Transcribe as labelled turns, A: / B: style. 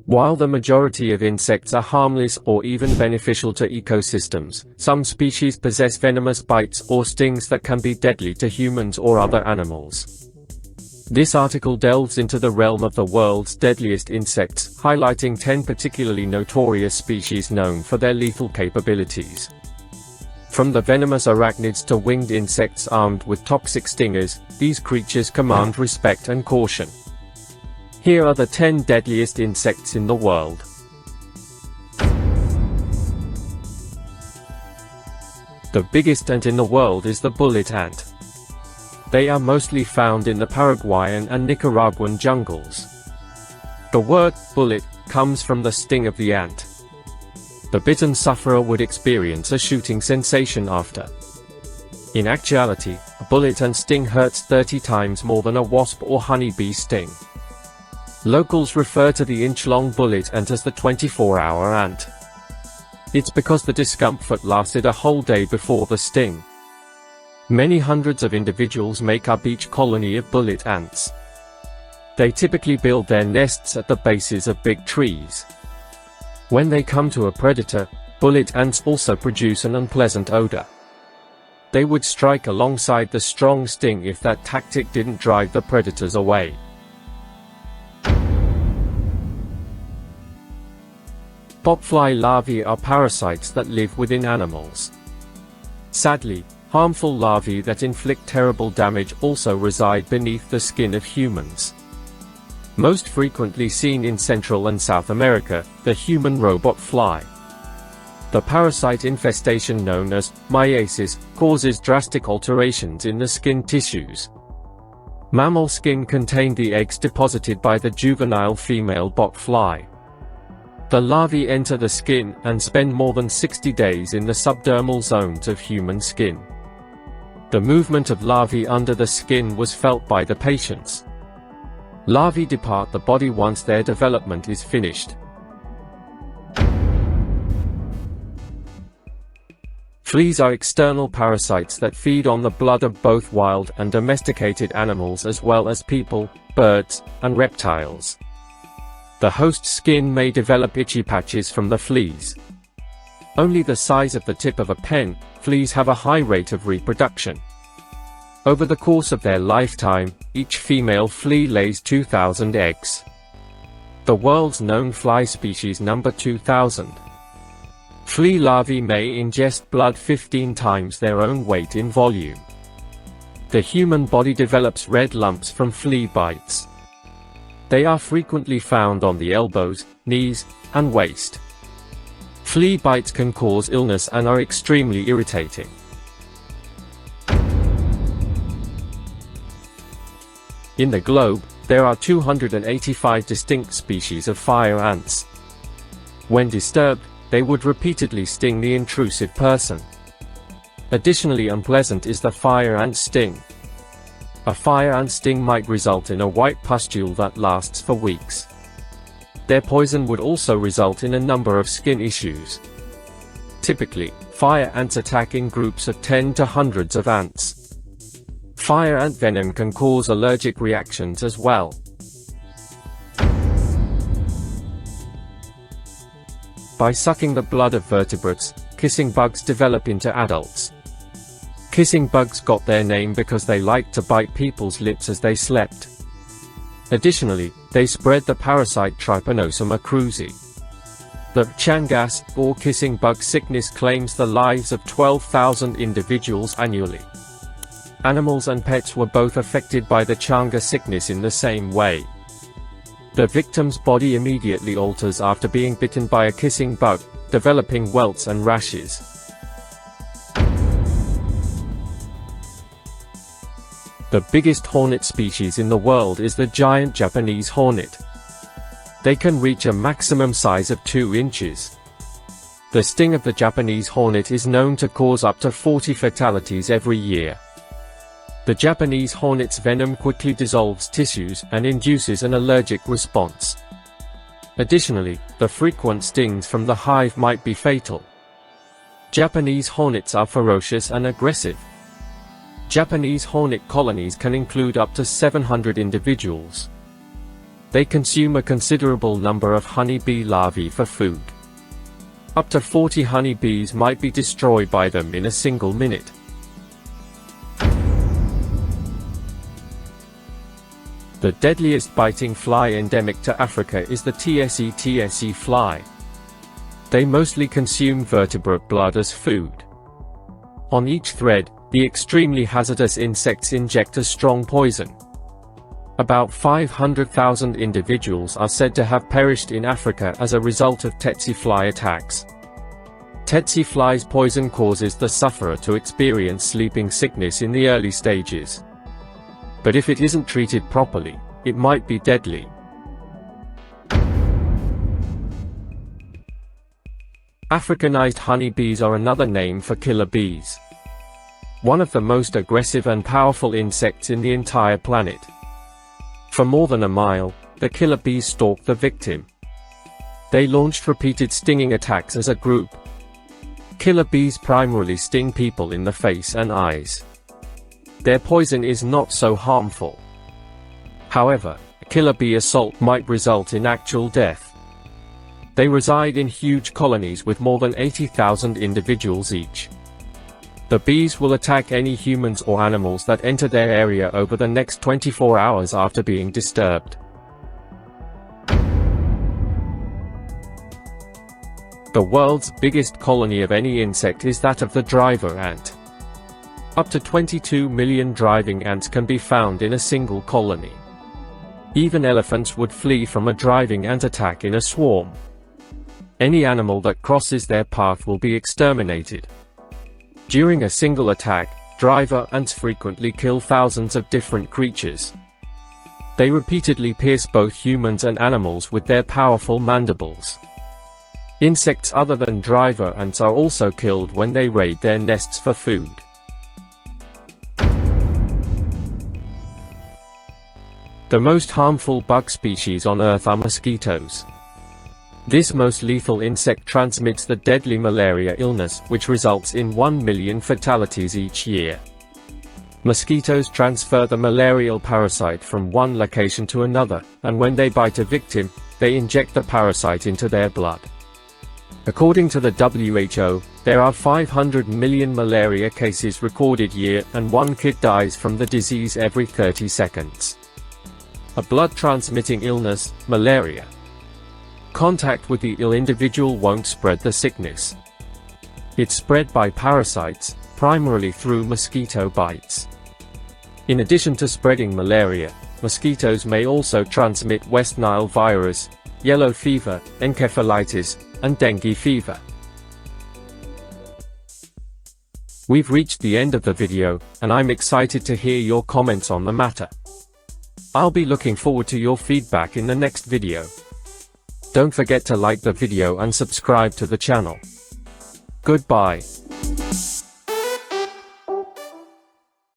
A: While the majority of insects are harmless or even beneficial to ecosystems, some species possess venomous bites or stings that can be deadly to humans or other animals. This article delves into the realm of the world's deadliest insects, highlighting 10 particularly notorious species known for their lethal capabilities. From the venomous arachnids to winged insects armed with toxic stingers, these creatures command respect and caution. Here are the 10 deadliest insects in the world. The biggest ant in the world is the bullet ant. They are mostly found in the Paraguayan and Nicaraguan jungles. The word bullet comes from the sting of the ant. The bitten sufferer would experience a shooting sensation after. In actuality, a bullet ant sting hurts 30 times more than a wasp or honeybee sting. Locals refer to the inch-long bullet ant as the 24-hour ant. It's because the discomfort lasted a whole day before the sting. Many hundreds of individuals make up each colony of bullet ants. They typically build their nests at the bases of big trees. When they come to a predator, bullet ants also produce an unpleasant odor. They would strike alongside the strong sting if that tactic didn't drive the predators away. Botfly larvae are parasites that live within animals. Sadly, harmful larvae that inflict terrible damage also reside beneath the skin of humans. Most frequently seen in Central and South America, the human robot fly. The parasite infestation known as myiasis causes drastic alterations in the skin tissues. Mammal skin contained the eggs deposited by the juvenile female botfly. The larvae enter the skin and spend more than 60 days in the subdermal zones of human skin. The movement of larvae under the skin was felt by the patients. Larvae depart the body once their development is finished. Fleas are external parasites that feed on the blood of both wild and domesticated animals as well as people, birds, and reptiles. The host's skin may develop itchy patches from the fleas. Only the size of the tip of a pen, fleas have a high rate of reproduction. Over the course of their lifetime, each female flea lays 2,000 eggs. The world's known fly species number 2,000. Flea larvae may ingest blood 15 times their own weight in volume. The human body develops red lumps from flea bites. They are frequently found on the elbows, knees, and waist. Flea bites can cause illness and are extremely irritating. In the globe, there are 285 distinct species of fire ants. When disturbed, they would repeatedly sting the intrusive person. Additionally unpleasant is the fire ant sting. A fire ant sting might result in a white pustule that lasts for weeks. Their poison would also result in a number of skin issues. Typically, fire ants attack in groups of 10 to hundreds of ants. Fire ant venom can cause allergic reactions as well. By sucking the blood of vertebrates, kissing bugs develop into adults. Kissing bugs got their name because they liked to bite people's lips as they slept. Additionally, they spread the parasite Trypanosoma cruzi. The Changas, or kissing bug sickness, claims the lives of 12,000 individuals annually. Animals and pets were both affected by the Changa sickness in the same way. The victim's body immediately alters after being bitten by a kissing bug, developing welts and rashes. The biggest hornet species in the world is the giant Japanese hornet. They can reach a maximum size of 2 inches. The sting of the Japanese hornet is known to cause up to 40 fatalities every year. The Japanese hornet's venom quickly dissolves tissues and induces an allergic response. Additionally, the frequent stings from the hive might be fatal. Japanese hornets are ferocious and aggressive. Japanese hornet colonies can include up to 700 individuals. They consume a considerable number of honeybee larvae for food. Up to 40 honeybees might be destroyed by them in a single minute. The deadliest biting fly endemic to Africa is the Tsetse fly. They mostly consume vertebrate blood as food. On each thread, the extremely hazardous insects inject a strong poison. About 500,000 individuals are said to have perished in Africa as a result of tsetse fly attacks. Tsetse flies poison causes the sufferer to experience sleeping sickness in the early stages. But if it isn't treated properly, it might be deadly. Africanized honeybees are another name for killer bees. One of the most aggressive and powerful insects in the entire planet. For more than a mile, the killer bees stalk the victim. They launched repeated stinging attacks as a group. Killer bees primarily sting people in the face and eyes. Their poison is not so harmful. However, a killer bee assault might result in actual death. They reside in huge colonies with more than 80,000 individuals each. The bees will attack any humans or animals that enter their area over the next 24 hours after being disturbed. The world's biggest colony of any insect is that of the driver ant. Up to 22 million driving ants can be found in a single colony. Even elephants would flee from a driving ant attack in a swarm. Any animal that crosses their path will be exterminated. During a single attack, driver ants frequently kill thousands of different creatures. They repeatedly pierce both humans and animals with their powerful mandibles. Insects other than driver ants are also killed when they raid their nests for food. The most harmful bug species on Earth are mosquitoes. This most lethal insect transmits the deadly malaria illness, which results in 1 million fatalities each year. Mosquitoes transfer the malarial parasite from one location to another, and when they bite a victim, they inject the parasite into their blood. According to the WHO, there are 500 million malaria cases recorded year, and one kid dies from the disease every 30 seconds. A blood-transmitting illness, malaria. Contact with the ill individual won't spread the sickness. It's spread by parasites, primarily through mosquito bites. In addition to spreading malaria, mosquitoes may also transmit West Nile virus, yellow fever, encephalitis, and dengue fever. We've reached the end of the video, and I'm excited to hear your comments on the matter. I'll be looking forward to your feedback in the next video. Don't forget to like the video and subscribe to the channel. Goodbye.